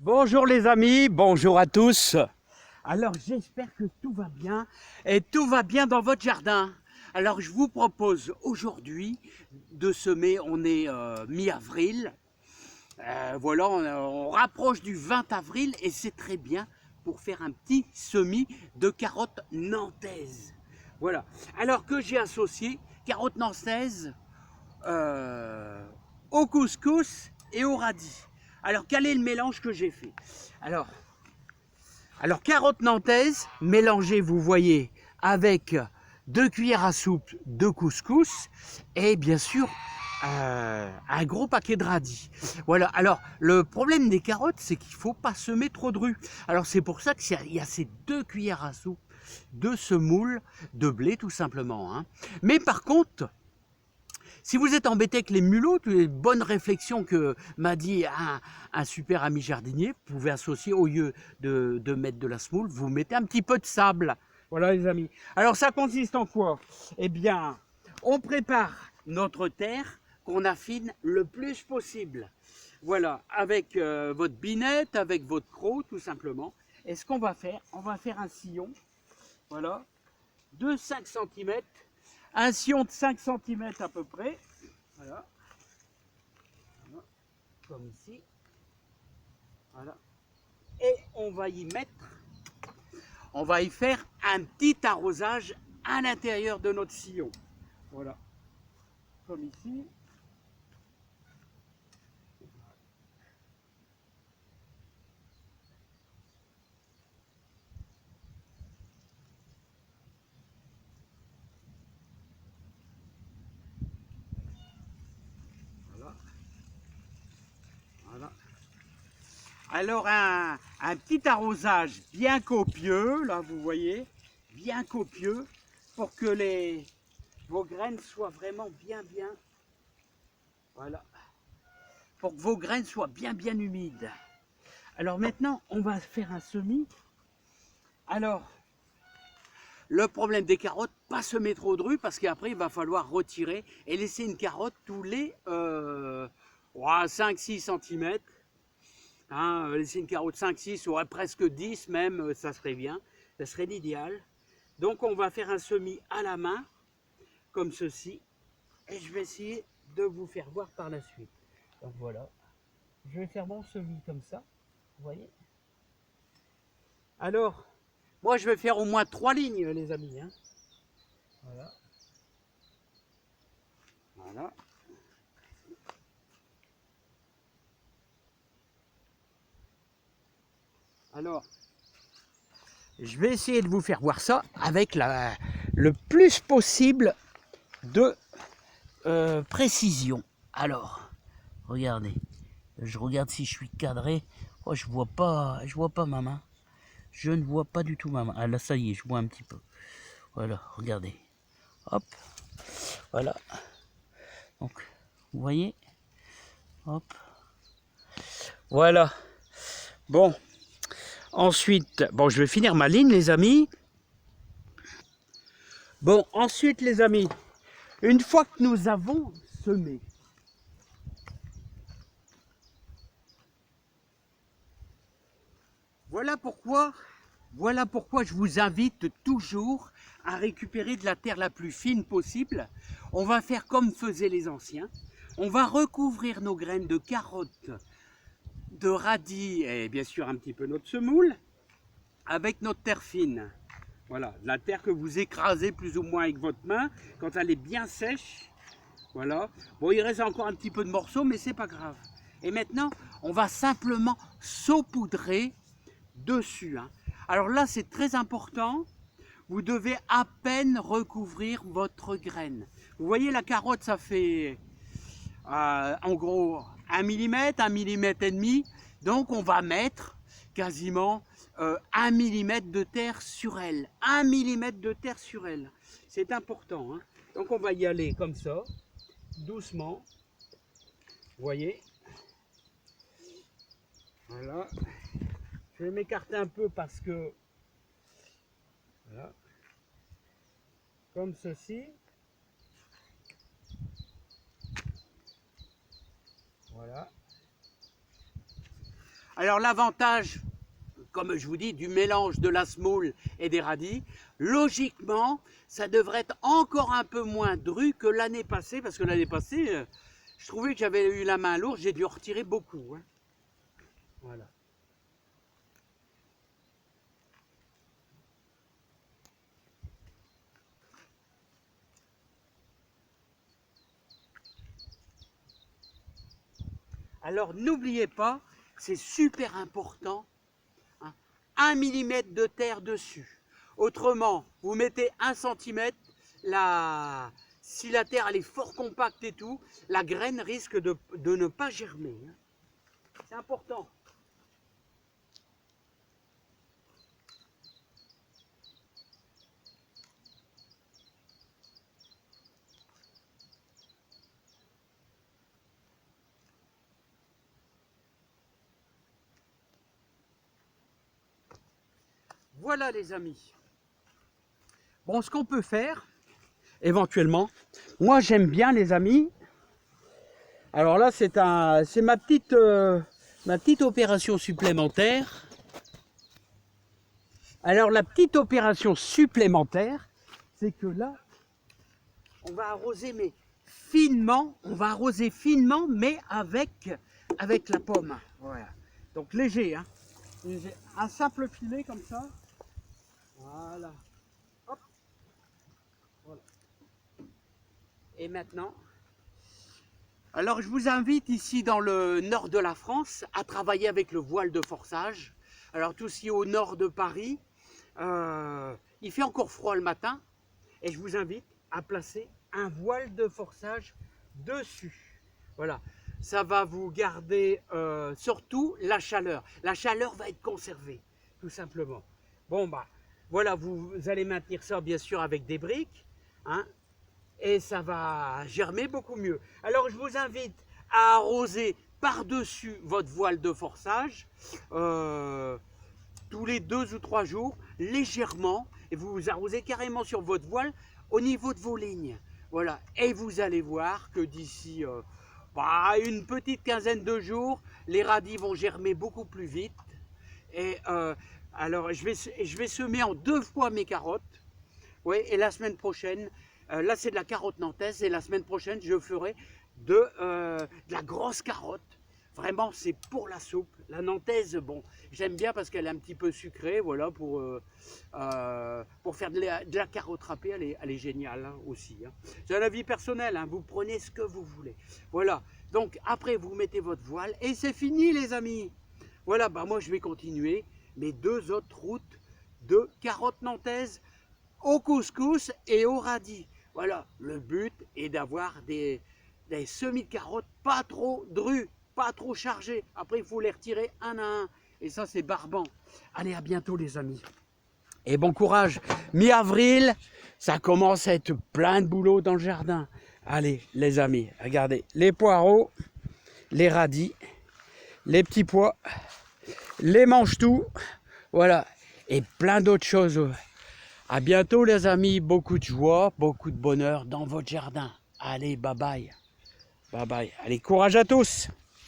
Bonjour les amis, bonjour à tous. Alors j'espère que tout va bien et tout va bien dans votre jardin. Alors je vous propose aujourd'hui de semer, on est mi-avril. Voilà, on rapproche du 20 avril et c'est très bien pour faire un petit semis de carottes nantaises. Voilà, alors que j'ai associé carottes nantaises euh, au couscous et au radis. Alors, quel est le mélange que j'ai fait alors, carottes nantaises mélangées, vous voyez, avec 2 cuillères à soupe de couscous et bien sûr un gros paquet de radis. Voilà. Alors, le problème des carottes, c'est qu'il ne faut pas semer trop de rue. Alors, c'est pour ça qu'il y a ces 2 cuillères à soupe de semoule de blé, tout simplement. Hein. Mais par contre, si vous êtes embêté avec les mulots, toutes les bonnes réflexions que m'a dit un super ami jardinier, vous pouvez associer, au lieu de mettre de la semoule, vous mettez un petit peu de sable. Voilà les amis. Alors ça consiste en quoi? Eh bien, on prépare notre terre qu'on affine le plus possible. Voilà, avec votre binette, avec votre croc, tout simplement. Et ce qu'on va faire, on va faire un sillon, voilà, de 5 cm, un sillon de 5 cm à peu près, voilà, voilà, comme ici, voilà, et on va y mettre, on va y faire un petit arrosage à l'intérieur de notre sillon, voilà, comme ici, voilà, voilà. Alors un petit arrosage bien copieux, là vous voyez, bien copieux, pour que vos graines soient vraiment bien, voilà, pour que vos graines soient bien humides. Alors maintenant, on va faire un semis. Alors, le problème des carottes, pas semer trop de rue parce qu'après, il va falloir retirer et laisser une carotte tous les 5-6 cm. Hein, laisser une carotte 5-6, ou presque 10 même, ça serait bien. Ça serait l'idéal. Donc, on va faire un semis à la main, comme ceci. Et je vais essayer de vous faire voir par la suite. Donc voilà. Je vais faire mon semis comme ça. Vous voyez? Alors, moi, je vais faire au moins 3 lignes, les amis. Hein. Voilà. Voilà. Alors, je vais essayer de vous faire voir ça avec le plus possible de précision. Alors, regardez. Je regarde si je suis cadré. Oh, je vois pas ma main. Je ne vois pas du tout ma main. Ah là, ça y est, je vois un petit peu. Voilà, regardez. Hop, voilà. Donc, vous voyez? Hop, voilà. Bon, ensuite, bon, je vais finir ma ligne, les amis. Bon, ensuite, les amis, une fois que nous avons semé, voilà pourquoi je vous invite toujours à récupérer de la terre la plus fine possible. On va faire comme faisaient les anciens. On va recouvrir nos graines de carottes, de radis et bien sûr un petit peu notre semoule avec notre terre fine. Voilà, la terre que vous écrasez plus ou moins avec votre main quand elle est bien sèche. Voilà. Bon, il reste encore un petit peu de morceaux, mais c'est pas grave. Et maintenant, on va simplement saupoudrer dessus. Hein. Alors là, c'est très important. Vous devez à peine recouvrir votre graine. Vous voyez, la carotte, ça fait en gros 1 millimètre, 1,5 mm. Donc, on va mettre quasiment 1 millimètre de terre sur elle. 1 millimètre de terre sur elle. C'est important. Hein. Donc, on va y aller comme ça, doucement. Vous voyez? Voilà. Je vais m'écarter un peu parce que voilà, comme ceci. Voilà. Alors l'avantage, comme je vous dis, du mélange de la semoule et des radis, logiquement, ça devrait être encore un peu moins dru que l'année passée, parce que l'année passée, je trouvais que j'avais eu la main lourde, j'ai dû en retirer beaucoup. Hein. Voilà. Alors n'oubliez pas, c'est super important, hein, 1 mm de terre dessus. Autrement, vous mettez 1 cm, si la terre elle est fort compacte et tout, la graine risque de ne pas germer. Hein. C'est important. Voilà les amis. Bon, ce qu'on peut faire, éventuellement, moi j'aime bien les amis. Alors là, c'est ma petite opération supplémentaire. Alors la petite opération supplémentaire, c'est que là, on va arroser mais finement, mais avec la pomme. Voilà. Donc léger, hein. Léger. Un simple filet comme ça. Voilà. Hop. Voilà. Et maintenant, alors je vous invite ici dans le nord de la France à travailler avec le voile de forçage. Alors tout ce qui est au nord de Paris, il fait encore froid le matin et je vous invite à placer un voile de forçage dessus. Voilà, ça va vous garder surtout la chaleur. La chaleur va être conservée, tout simplement. Bon bah voilà, vous allez maintenir ça bien sûr avec des briques, hein, et ça va germer beaucoup mieux. Alors je vous invite à arroser par-dessus votre voile de forçage tous les 2 ou 3 jours, légèrement, et vous arrosez carrément sur votre voile au niveau de vos lignes. Voilà, et vous allez voir que d'ici une petite quinzaine de jours, les radis vont germer beaucoup plus vite. Et alors, je vais semer en 2 fois mes carottes. Oui, et la semaine prochaine, là c'est de la carotte nantaise, et la semaine prochaine, je ferai de la grosse carotte. Vraiment, c'est pour la soupe. La nantaise, bon, j'aime bien parce qu'elle est un petit peu sucrée, voilà, pour faire de la carotte râpée, elle est géniale hein, aussi. Hein. C'est un avis personnel, hein, vous prenez ce que vous voulez. Voilà, donc après, vous mettez votre voile, et c'est fini les amis. Voilà, bah moi je vais continuer mes 2 autres routes de carottes nantaises au couscous et au radis. Voilà, le but est d'avoir des semis de carottes pas trop drus, pas trop chargés. Après, il faut les retirer un à un. Et ça, c'est barbant. Allez, à bientôt les amis. Et bon courage. Mi-avril, ça commence à être plein de boulot dans le jardin. Allez, les amis, regardez. Les poireaux, les radis, les petits pois, les mange-tout. Voilà. Et plein d'autres choses. À bientôt les amis, beaucoup de joie, beaucoup de bonheur dans votre jardin. Allez, bye bye. Bye bye. Allez, courage à tous.